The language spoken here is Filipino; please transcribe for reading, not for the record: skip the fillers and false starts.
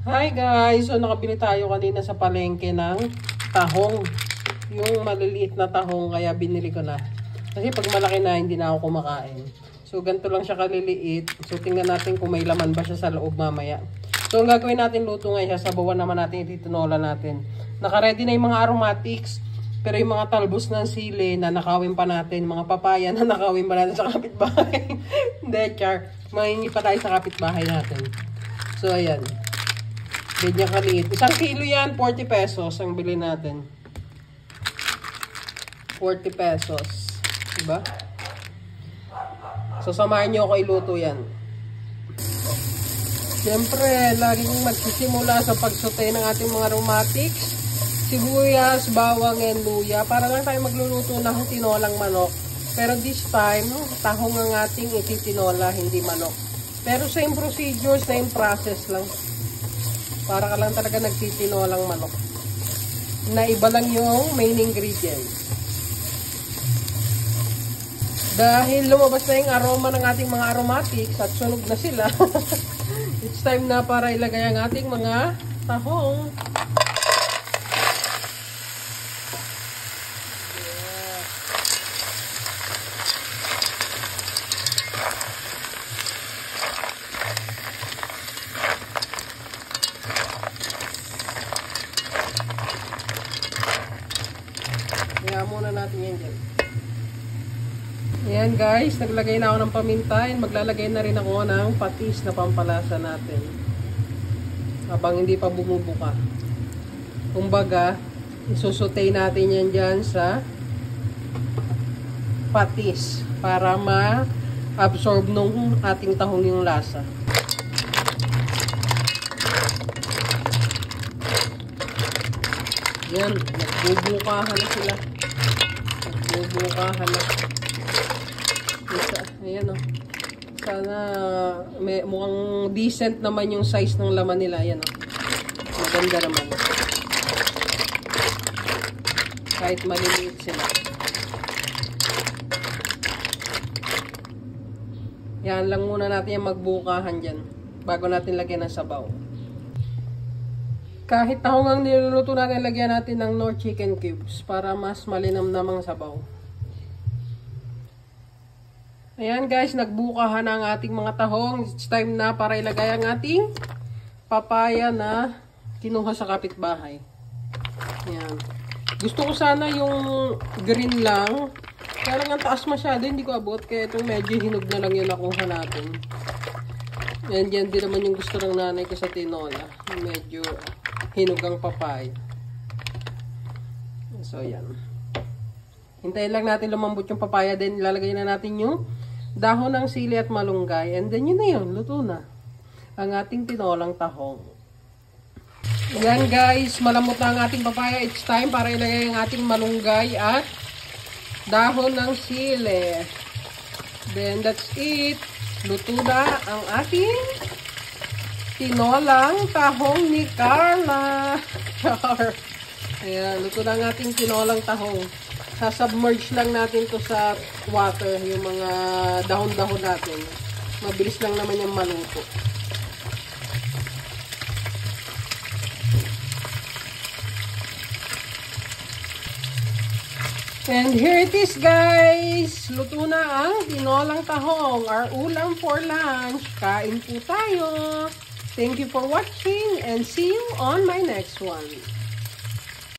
Hi guys! So nakabili tayo kanina sa palengke ng tahong. Yung maliliit na tahong, kaya binili ko na. Kasi pag malaki na, hindi na ako kumakain. So ganito lang siya kaliliit. So tingnan natin kung may laman ba siya sa loob mamaya. So ang gagawin natin luto ngayon, sabawan naman natin, ititinola natin. Nakaready na yung mga aromatics. Pero yung mga talbos ng sili na nakawin pa natin, mga papaya na nakawin pa natin sa kapitbahay. Hindi, char. Mahingi pa tayo sa kapitbahay natin. So ayan. Ganyan kaliit. 1 kilo yan, 40 pesos ang bili natin. 40 pesos. Diba? So, samahan nyo ako iluto yan. Siyempre, laging magsisimula sa pagsote ng ating mga aromatics. Sibuyas, bawang, and luya. Para lang tayo magluluto ng tinolang manok. Pero this time, tahong ang ating ititinola, hindi manok. Pero same procedure, same process lang. Para ka lang talaga nagtitinolang manok. Na iba lang yung main ingredients. Dahil lumabas na yung aroma ng ating mga aromatics at sunog na sila. It's time na para ilagay ang ating mga tahong. Kaya muna natin yan dyan. Ayan guys, naglagay na ako ng paminta. Maglalagay na rin ako ng patis na pampalasa natin. Habang hindi pa bumubuka. Kumbaga, isusutay natin yan dyan sa patis. Para ma-absorb nung ating tahong yung lasa. Yan, nagbubukahan na sila. Nagbubukahan na. Ayan o. Sana mukhang decent naman yung size ng laman nila. Ayan o. Maganda naman. Kahit maliliit sila. Yan lang muna natin yung magbukahan dyan. Bago natin lagyan ng sabaw. Kahit tahong ang niluluto natin, lagyan natin ng Knorr chicken cubes para mas malinamnamang sabaw. Ayan guys, nagbukahan ang ating mga tahong. It's time na para ilagay ang ating papaya na kinuha sa kapitbahay. Ayan. Gusto ko sana yung green lang. Kaya lang ang taas masyado, hindi ko abot. Kaya itong medyo hinog na lang yung nakuha natin. Ayan, yan din naman yung gusto ng nanay ko sa tinola. Medyo hinog ang papaya. So, yan. Hintayin lang natin lumambot yung papaya. Then, ilalagay na natin yung dahon ng sili at malunggay. And then, yun na yun. Luto na. Ang ating tinolang tahong. Yan guys. Malamot na ang ating papaya. It's time para ilagay ang ating malunggay at dahon ng sili. Then, that's it. Luto na ang ating tinolang tahong ni Carla. Ayan, luto na ang ating tinolang tahong. Sasubmerge lang natin to sa water, yung mga dahon-dahon natin. Mabilis lang naman yung maluto. And here it is guys! Luto na ang tinolang tahong. Our ulam for lunch. Kain po tayo! Thank you for watching and see you on my next one.